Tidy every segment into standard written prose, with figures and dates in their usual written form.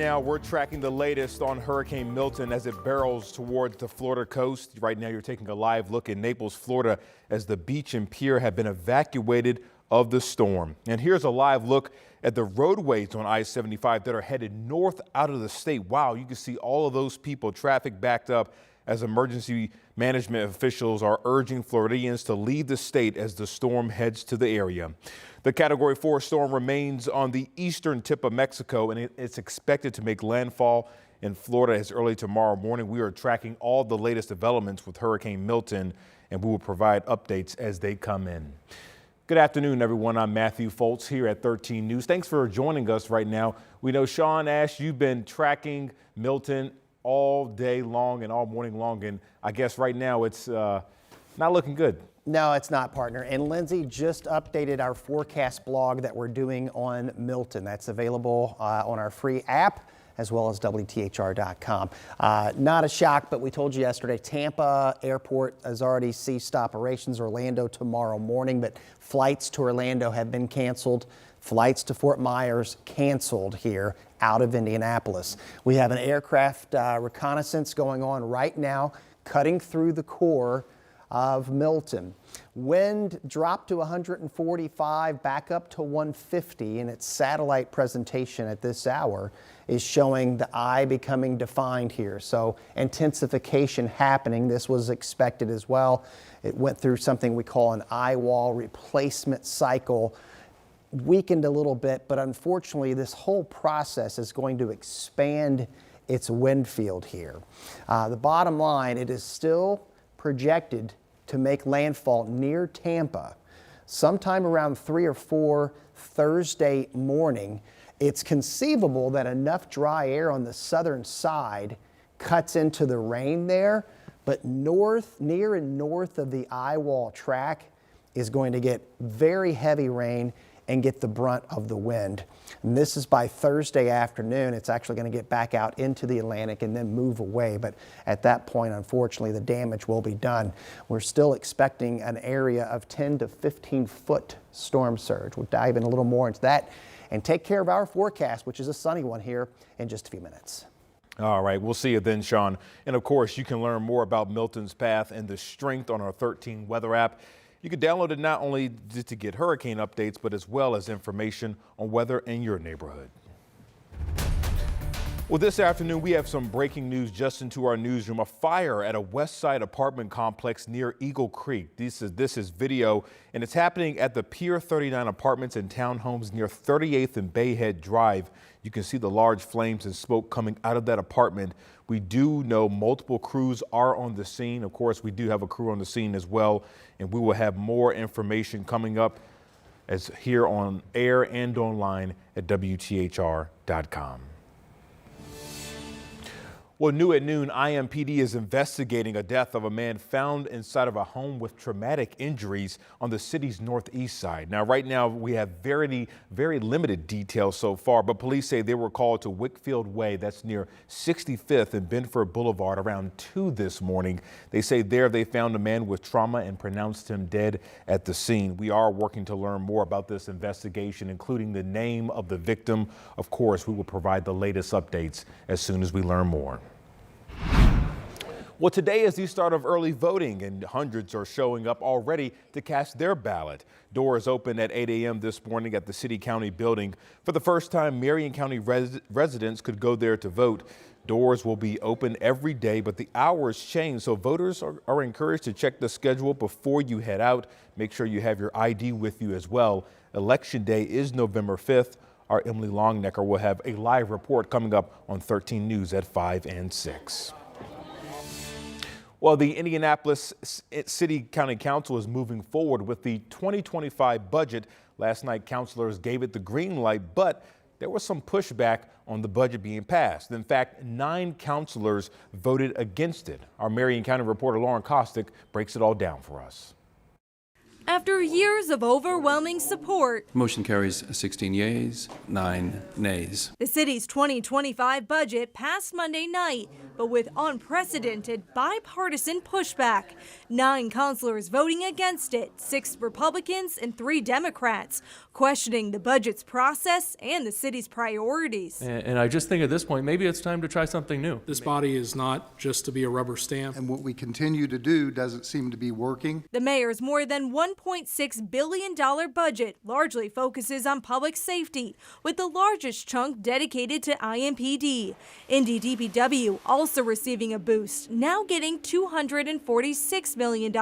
Now we're tracking the latest on Hurricane Milton as it barrels towards the Florida coast. Right now you're taking a live look in Naples, Florida, as the beach and pier have been evacuated of the storm. And here's a live look at the roadways on I-65 that are headed north out of the state. Wow, you can see all of those people, traffic backed up as emergency management officials are urging Floridians to leave the state as the storm heads to the area. The Category 4 storm remains on the eastern tip of Mexico, and it's expected to make landfall in Florida as early tomorrow morning. We are tracking all the latest developments with Hurricane Milton, and we will provide updates as they come in. Good afternoon, everyone. I'm Matthew Foltz here at 13 News. Thanks for joining us right now. We know, Sean Ash, you've been tracking Milton all day long and all morning long, and I guess right now it's not looking good. No, it's not, partner. And Lindsay just updated our forecast blog that we're doing on Milton. That's available on our free app as well as WTHR.com. Not a shock, but we told you yesterday, Tampa Airport has already ceased operations. Orlando tomorrow morning, but flights to Orlando have been canceled. Flights to Fort Myers canceled here out of Indianapolis. We have an aircraft reconnaissance going on right now, cutting through the core of Milton. Wind dropped to 145, back up to 150, and its satellite presentation at this hour is showing the eye becoming defined here. So intensification happening. This was expected as well. It went through something we call an eye wall replacement cycle. Weakened a little bit, but unfortunately this whole process is going to expand its wind field here. The bottom line, it is still projected to make landfall near Tampa sometime around 3 or 4 Thursday morning. It's conceivable that enough dry air on the southern side cuts into the rain there, but near and north of the eye wall track is going to get very heavy rain and get the brunt of the wind. And this is by Thursday afternoon. It's actually going to get back out into the Atlantic and then move away. But at that point, unfortunately, the damage will be done. We're still expecting an area of 10 to 15 foot storm surge. We'll dive in a little more into that and take care of our forecast, which is a sunny one here, in just a few minutes. All right, we'll see you then, Sean. And of course, you can learn more about Milton's path and the strength on our 13 weather app. You can download it not only just to get hurricane updates, but as well as information on weather in your neighborhood. Well, this afternoon, we have some breaking news just into our newsroom. A fire at a West Side apartment complex near Eagle Creek. This is video, and it's happening at the Pier 39 apartments and townhomes near 38th and Bayhead Drive. You can see the large flames and smoke coming out of that apartment. We do know multiple crews are on the scene. Of course, we do have a crew on the scene as well, and we will have more information coming up as here on air and online at WTHR.com. Well, new at noon, IMPD is investigating a death of a man found inside of a home with traumatic injuries on the city's northeast side. Now, right now, we have very limited details so far, but police say they were called to Wickfield Way. That's near 65th and Benford Boulevard around 2 this morning. They say there they found a man with trauma and pronounced him dead at the scene. We are working to learn more about this investigation, including the name of the victim. Of course, we will provide the latest updates as soon as we learn more. Well, today is the start of early voting, and hundreds are showing up already to cast their ballot. Doors open at 8 a.m. this morning at the City County building. For the first time, Marion County residents could go there to vote. Doors will be open every day, but the hours change, so voters are encouraged to check the schedule before you head out. Make sure you have your ID with you as well. Election Day is November 5th. Our Emily Longnecker will have a live report coming up on 13 News at 5 and 6. Well, the Indianapolis City County Council is moving forward with the 2025 budget. Last night, councilors gave it the green light, but there was some pushback on the budget being passed. In fact, 9 councilors voted against it. Our Marion County reporter Lauren Kostick breaks it all down for us. after years of overwhelming support. Motion carries 16 yeas, 9 nays. The city's 2025 budget passed Monday night, but with unprecedented bipartisan pushback. 9 councilors voting against it, 6 Republicans and 3 Democrats, questioning the budget's process and the city's priorities. And I just think at this point, maybe it's time to try something new. This body is not just to be a rubber stamp. And what we continue to do doesn't seem to be working. The mayor's more than $1.6 billion budget largely focuses on public safety, with the largest chunk dedicated to IMPD. Indy DPW also receiving a boost, now getting $246 million.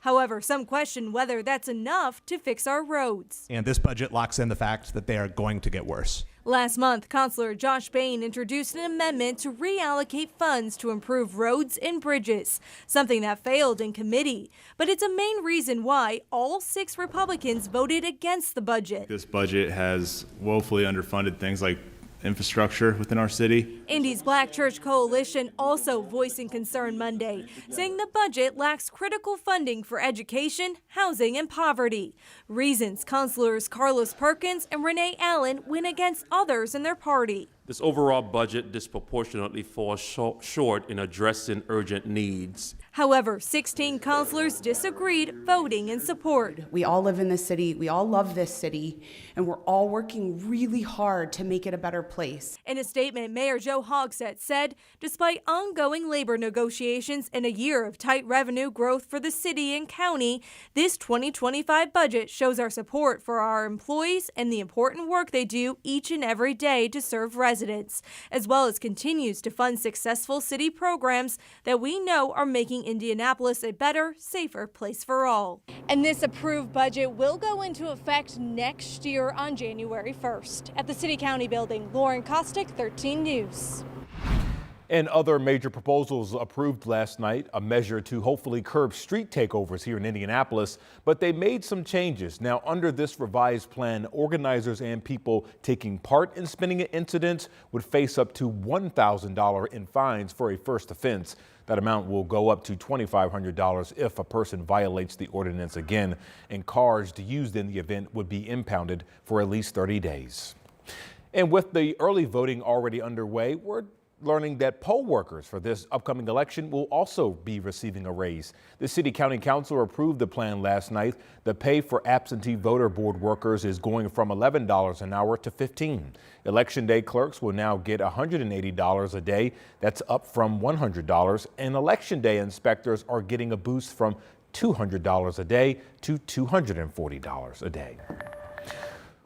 However, some question whether that's enough to fix our roads. And this budget locks in the fact that they are going to get worse. Last month, Councilor Josh Bain introduced an amendment to reallocate funds to improve roads and bridges, something that failed in committee. But it's a main reason why all 6 Republicans voted against the budget. This budget has woefully underfunded things like infrastructure within our city. Indy's Black Church Coalition also voicing concern Monday, saying the budget lacks critical funding for education, housing, and poverty. Reasons councilors Carlos Perkins and Renee Allen went against others in their party. This overall budget disproportionately falls short in addressing urgent needs. However, 16 councilors disagreed, voting in support. We all live in this city, we all love this city, and we're all working really hard to make it a better place. In a statement, Mayor Joe Hogsett said, despite ongoing labor negotiations and a year of tight revenue growth for the city and county, this 2025 budget shows our support for our employees and the important work they do each and every day to serve residents, as well as continues to fund successful city programs that we know are making Indianapolis a better, safer place for all. And this approved budget will go into effect next year on January 1st. At the City County Building, Lauren Kostick, 13 News. And other major proposals approved last night, a measure to hopefully curb street takeovers here in Indianapolis, but they made some changes. Now, under this revised plan, organizers and people taking part in spinning incidents would face up to $1,000 in fines for a first offense. That amount will go up to $2,500 if a person violates the ordinance again, and cars used in the event would be impounded for at least 30 days. And with the early voting already underway, we're learning that poll workers for this upcoming election will also be receiving a raise. The City County Council approved the plan last night. The pay for absentee voter board workers is going from $11 an hour to $15. Election day clerks will now get $180 a day. That's up from $100. And election day inspectors are getting a boost from $200 a day to $240 a day.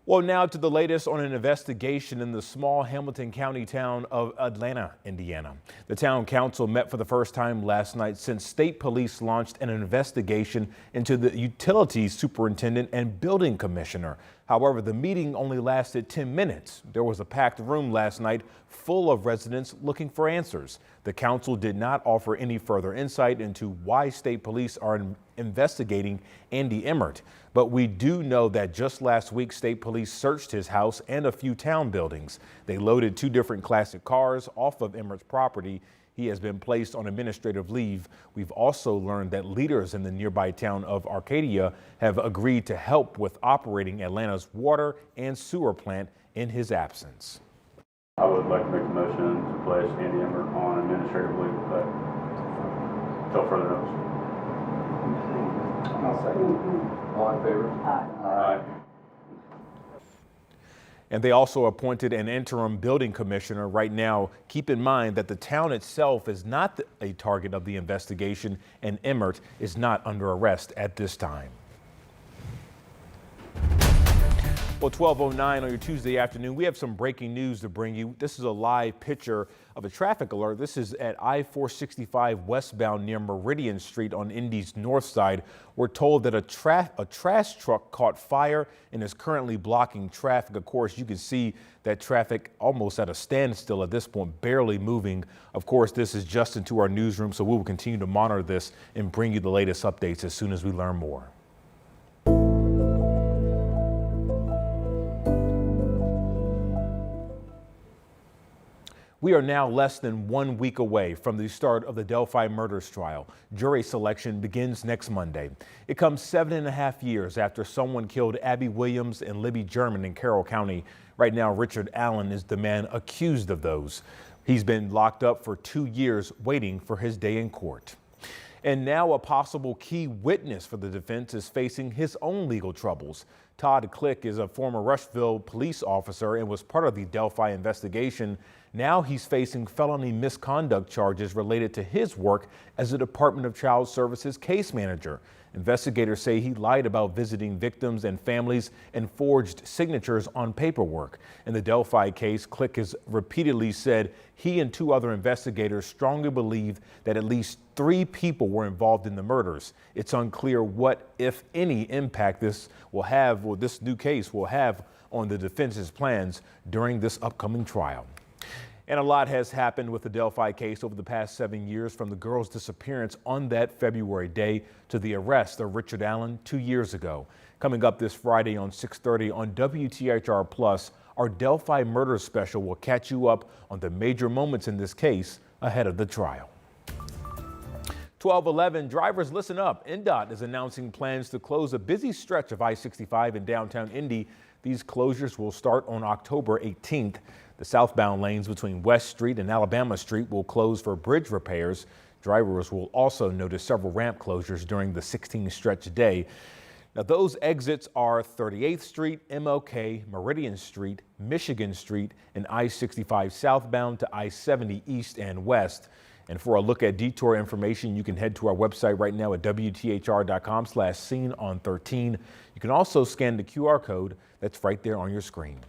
Well, now to the latest on an investigation in the small Hamilton County town of Atlanta, Indiana. The town council met for the first time last night since state police launched an investigation into the utilities superintendent and building commissioner. However, the meeting only lasted 10 minutes. There was a packed room last night full of residents looking for answers. The council did not offer any further insight into why state police are investigating Andy Emmert. But we do know that just last week, state police searched his house and a few town buildings. They loaded 2 different classic cars off of Emmert's property. He has been placed on administrative leave. We've also learned that leaders in the nearby town of Arcadia have agreed to help with operating Atlanta's water and sewer plant in his absence. I would like to make a motion to place Andy Emmert on administrative leave, but until further notice. I'll second. All in favor? Aye. And they also appointed an interim building commissioner. Right now, keep in mind that the town itself is not a target of the investigation, and Emmert is not under arrest at this time. Well, 12:09 on your Tuesday afternoon, we have some breaking news to bring you. This is a live picture of a traffic alert. This is at I-465 westbound near Meridian Street on Indy's north side. We're told that a trash truck caught fire and is currently blocking traffic. Of course, you can see that traffic almost at a standstill at this point, barely moving. Of course, this is just into our newsroom, so we will continue to monitor this and bring you the latest updates as soon as we learn more. We are now less than 1 week away from the start of the Delphi murders trial. Jury selection begins next Monday. It comes 7.5 years after someone killed Abby Williams and Libby German in Carroll County. Right now, Richard Allen is the man accused of those. He's been locked up for 2 years waiting for his day in court. And now a possible key witness for the defense is facing his own legal troubles. Todd Click is a former Rushville police officer and was part of the Delphi investigation. Now he's facing felony misconduct charges related to his work as a Department of Child Services case manager. Investigators say he lied about visiting victims and families and forged signatures on paperwork. In the Delphi case, Click has repeatedly said he and 2 other investigators strongly believe that at least 3 people were involved in the murders. It's unclear what, if any, impact this new case will have on the defense's plans during this upcoming trial. And a lot has happened with the Delphi case over the past 7 years, from the girl's disappearance on that February day to the arrest of Richard Allen 2 years ago. Coming up this Friday on 6:30 on WTHR Plus, our Delphi murder special will catch you up on the major moments in this case ahead of the trial. 12:11, drivers listen up. NDOT is announcing plans to close a busy stretch of I65 in downtown Indy. These closures will start on October 18th. The southbound lanes between West Street and Alabama Street will close for bridge repairs. Drivers will also notice several ramp closures during the 16 stretch day. Now, those exits are 38th Street, MLK, Meridian Street, Michigan Street, and I65 southbound to I-70 east and west. And for a look at detour information, you can head to our website right now at WTHR.com/scene on 13. You can also scan the QR code that's right there on your screen.